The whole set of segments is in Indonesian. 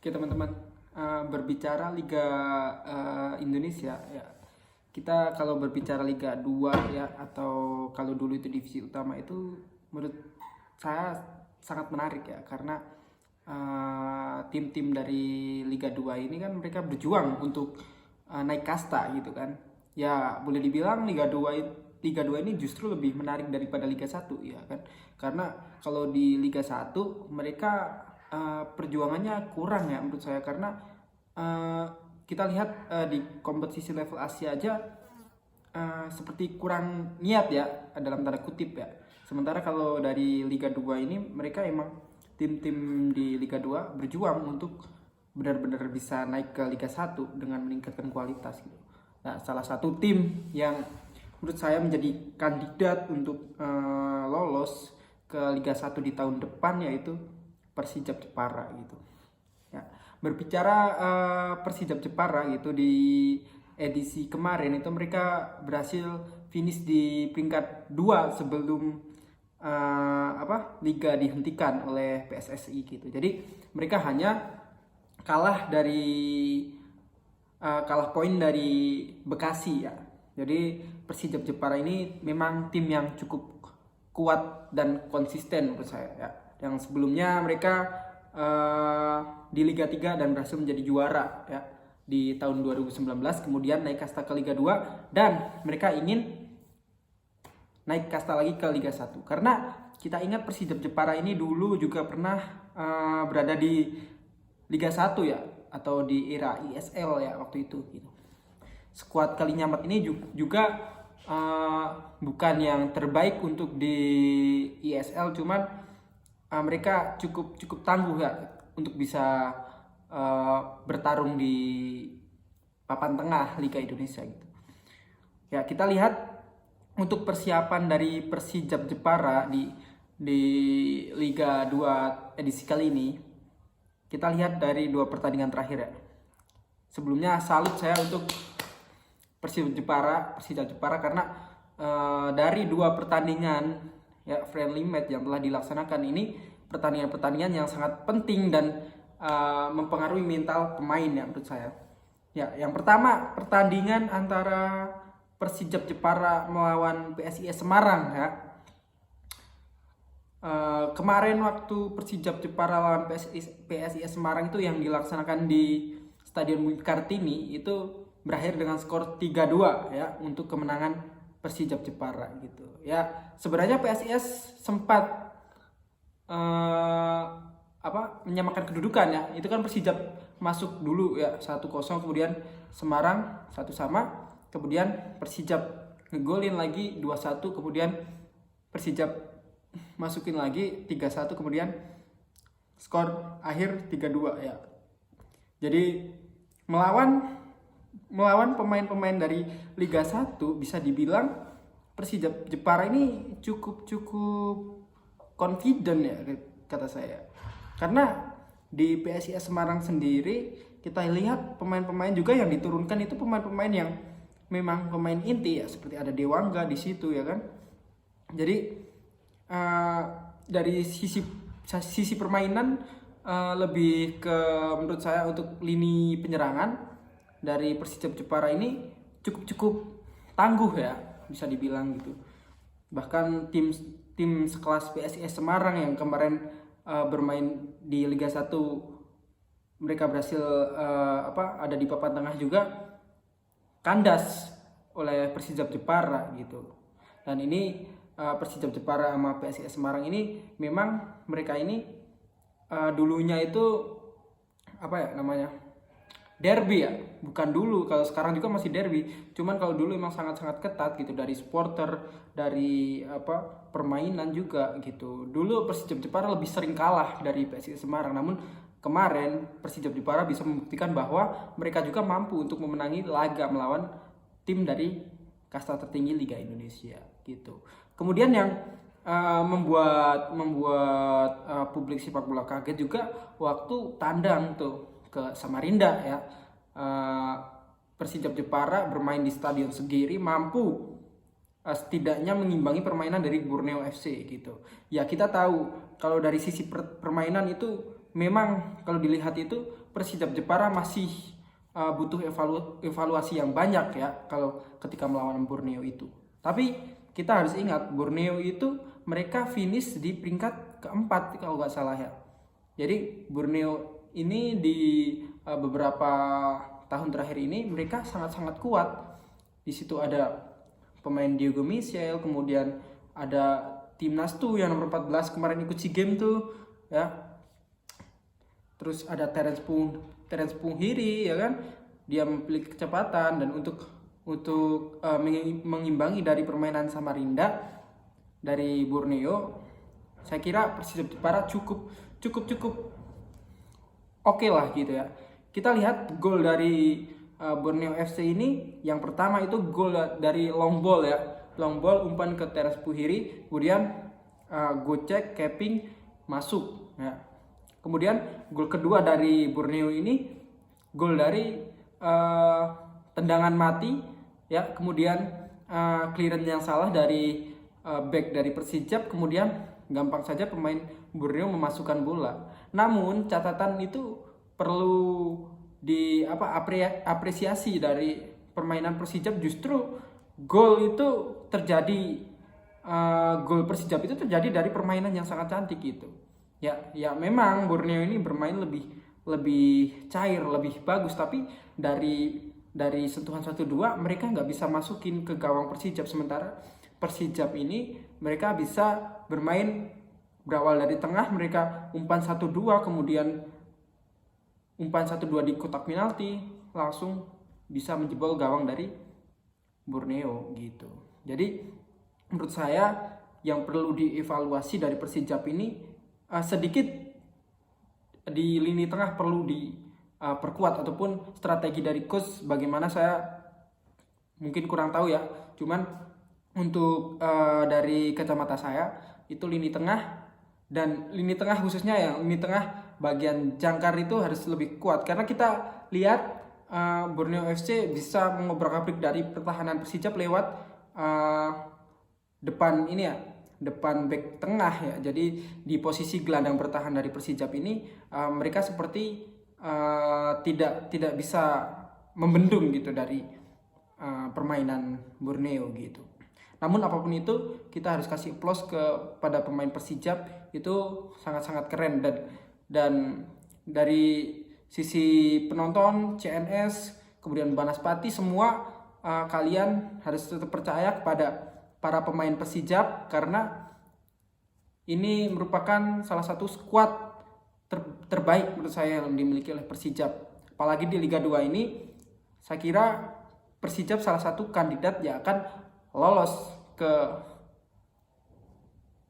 Oke teman-teman, berbicara Liga Indonesia ya, kita kalau berbicara Liga 2 ya, atau kalau dulu itu divisi utama, itu menurut saya sangat menarik ya, karena tim-tim dari Liga 2 ini kan mereka berjuang untuk naik kasta gitu kan. Ya boleh dibilang Liga 2 ini justru lebih menarik daripada Liga 1 ya kan. Karena kalau di Liga 1 mereka perjuangannya kurang ya menurut saya, karena uh, kita lihat di kompetisi level Asia aja seperti kurang niat ya, dalam tanda kutip ya. Sementara kalau dari Liga 2 ini mereka emang tim-tim di Liga 2 berjuang untuk benar-benar bisa naik ke Liga 1 dengan meningkatkan kualitas gitu. Nah, salah satu tim yang menurut saya menjadi kandidat untuk lolos ke Liga 1 di tahun depan yaitu Persijap Jepara gitu. Ya, berbicara Persijap Jepara gitu, di edisi kemarin itu mereka berhasil finish di peringkat 2 sebelum liga dihentikan oleh PSSI gitu. Jadi mereka hanya kalah poin dari Bekasi ya. Jadi Persijap Jepara ini memang tim yang cukup kuat dan konsisten menurut saya ya. Yang sebelumnya mereka di Liga 3 dan berhasil menjadi juara ya di tahun 2019, kemudian naik kasta ke Liga 2 dan mereka ingin naik kasta lagi ke Liga 1. Karena kita ingat Persijap Jepara ini dulu juga pernah berada di Liga 1 ya, atau di era ISL ya waktu itu gitu. Skuad Kalinyamat ini juga bukan yang terbaik untuk di ISL, cuman mereka cukup tangguh ya untuk bisa bertarung di papan tengah Liga Indonesia gitu. Ya, kita lihat untuk persiapan dari Persijap Jepara di Liga 2 edisi kali ini, kita lihat dari 2 pertandingan terakhir ya. Sebelumnya salut saya untuk Persijap Jepara karena dari 2 pertandingan ya friendly match yang telah dilaksanakan ini, pertandingan-pertandingan yang sangat penting dan mempengaruhi mental pemain ya menurut saya. Ya, yang pertama pertandingan antara Persijap Jepara melawan PSIS Semarang ya. Kemarin waktu Persijap Jepara lawan PSIS Semarang itu yang dilaksanakan di Stadion Bumi Kartini, itu berakhir dengan skor 3-2 ya untuk kemenangan Persijap Jepara gitu. Ya, sebenarnya PSIS sempat menyamakan kedudukan ya. Itu kan Persijap masuk dulu ya 1-0, kemudian Semarang 1-1, kemudian Persijap ngegolin lagi 2-1, kemudian Persijap masukin lagi 3-1, kemudian skor akhir 3-2 ya. Jadi melawan pemain-pemain dari Liga 1 bisa dibilang Persijap Jepara ini cukup confident ya kata saya. Karena di PSIS Semarang sendiri kita lihat pemain-pemain juga yang diturunkan itu pemain-pemain yang memang pemain inti ya, seperti ada Dewangga di situ ya kan. Jadi dari sisi permainan lebih ke menurut saya untuk lini penyerangan dari Persijap Jepara ini cukup tangguh ya bisa dibilang gitu. Bahkan tim sekelas PSIS Semarang yang kemarin bermain di Liga 1, mereka berhasil ada di papan tengah juga, kandas oleh Persijap Jepara gitu. Dan ini Persijap Jepara sama PSIS Semarang ini memang mereka ini dulunya itu derby ya, bukan dulu, kalau sekarang juga masih derby, cuman kalau dulu emang sangat-sangat ketat gitu, dari supporter, dari permainan juga gitu. Dulu Persijap Jepara lebih sering kalah dari PSIS Semarang, namun kemarin Persijap Jepara bisa membuktikan bahwa mereka juga mampu untuk memenangi laga melawan tim dari kasta tertinggi Liga Indonesia gitu. Kemudian yang membuat publik sepak bola kaget juga waktu tandang tuh ke Samarinda ya. Persijap Jepara bermain di Stadion Segiri mampu setidaknya mengimbangi permainan dari Borneo FC gitu. Ya kita tahu kalau dari sisi permainan itu memang kalau dilihat itu Persijap Jepara masih butuh evaluasi yang banyak ya kalau ketika melawan Borneo itu. Tapi kita harus ingat Borneo itu mereka finish di peringkat keempat kalau nggak salah ya. Jadi Borneo ini di beberapa tahun terakhir ini mereka sangat-sangat kuat. Di situ ada pemain Diego Michel, kemudian ada timnas tuh yang nomor 14 kemarin ikut SEA Games tuh ya. Terus ada Terence Punghiri ya kan, dia memiliki kecepatan dan untuk mengimbangi dari permainan Samarinda dari Borneo, saya kira Persijap Jepara cukup oke lah gitu ya. Kita lihat gol dari Borneo FC ini, yang pertama itu gol dari long ball ya, long ball umpan ke Terence Punghiri, kemudian gocek capping masuk ya. Kemudian gol kedua dari Borneo ini gol dari tendangan mati ya, kemudian clearance yang salah dari back dari Persijap, kemudian gampang saja pemain Borneo memasukkan bola. Namun catatan itu perlu apresiasi dari permainan Persijap, justru gol itu terjadi gol Persijap itu terjadi dari permainan yang sangat cantik gitu. Ya memang Borneo ini bermain lebih cair, lebih bagus, tapi dari sentuhan 1-2 mereka nggak bisa masukin ke gawang Persijap. Sementara Persijap ini mereka bisa bermain berawal dari tengah, mereka umpan 1-2, kemudian umpan 1-2 di kotak penalti langsung bisa menjebol gawang dari Borneo gitu. Jadi menurut saya yang perlu dievaluasi dari Persijap ini sedikit di lini tengah perlu diperkuat, ataupun strategi dari coach bagaimana saya mungkin kurang tahu ya. Cuman untuk dari kacamata saya itu lini tengah, dan lini tengah khususnya ya lini tengah bagian jangkar itu harus lebih kuat, karena kita lihat Borneo FC bisa mengobrak-abrik dari pertahanan Persijap lewat depan ini ya, depan back tengah ya. Jadi di posisi gelandang bertahan dari Persijap ini mereka seperti tidak bisa membendung gitu dari permainan Borneo gitu. Namun apapun itu kita harus kasih applause kepada pemain Persijap, itu sangat-sangat keren, dan dari sisi penonton, CNS, kemudian Banaspati, semua kalian harus tetap percaya kepada para pemain Persijap, karena ini merupakan salah satu skuad terbaik menurut saya yang dimiliki oleh Persijap. Apalagi di Liga 2 ini, saya kira Persijap salah satu kandidat yang akan lolos ke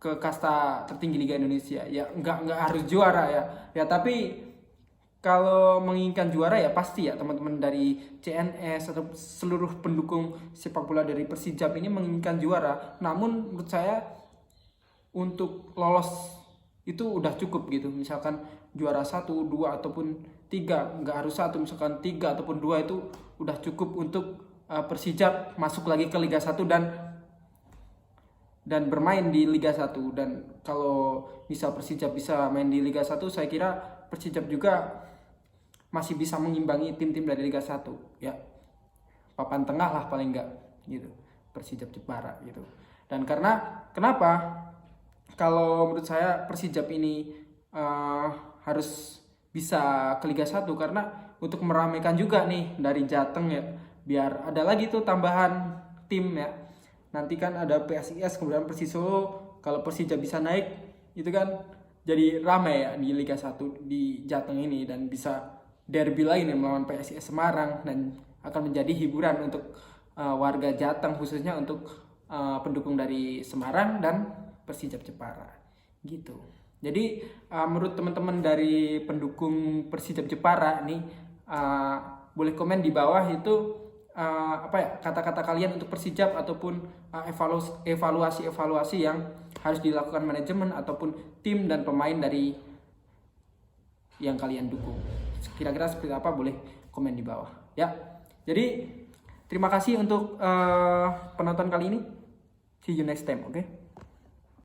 kasta tertinggi Liga Indonesia. Ya nggak harus juara ya, tapi kalau menginginkan juara ya pasti ya teman-teman dari CNS atau seluruh pendukung sepak bola dari Persijap ini menginginkan juara. Namun menurut saya untuk lolos itu udah cukup gitu. Misalkan juara 1, 2 ataupun 3, nggak harus 1, misalkan 3 ataupun 2 itu udah cukup untuk Persijap masuk lagi ke Liga 1 dan bermain di Liga 1. Dan kalau misal Persijap bisa main di Liga 1, saya kira Persijap juga masih bisa mengimbangi tim-tim dari Liga 1 ya. Papan tengah lah paling enggak gitu, Persijap Jepara gitu. Dan kenapa kalau menurut saya Persijap ini harus bisa ke Liga 1, karena untuk meramaikan juga nih dari Jateng ya, biar ada lagi tuh tambahan tim ya. Nanti kan ada PSIS, kemudian Persis Solo. Kalau Persijap bisa naik itu kan jadi ramai ya di Liga 1 di Jateng ini, dan bisa derby lain yang melawan PSIS Semarang, dan akan menjadi hiburan untuk warga Jateng, khususnya untuk pendukung dari Semarang dan Persijap Jepara gitu. Jadi menurut teman-teman dari pendukung Persijap Jepara nih, boleh komen di bawah itu kata-kata kalian untuk Persijap, ataupun evaluasi yang harus dilakukan manajemen ataupun tim dan pemain dari yang kalian dukung. Kira-kira seperti apa, boleh komen di bawah ya. Jadi terima kasih untuk penonton kali ini. See you next time, oke?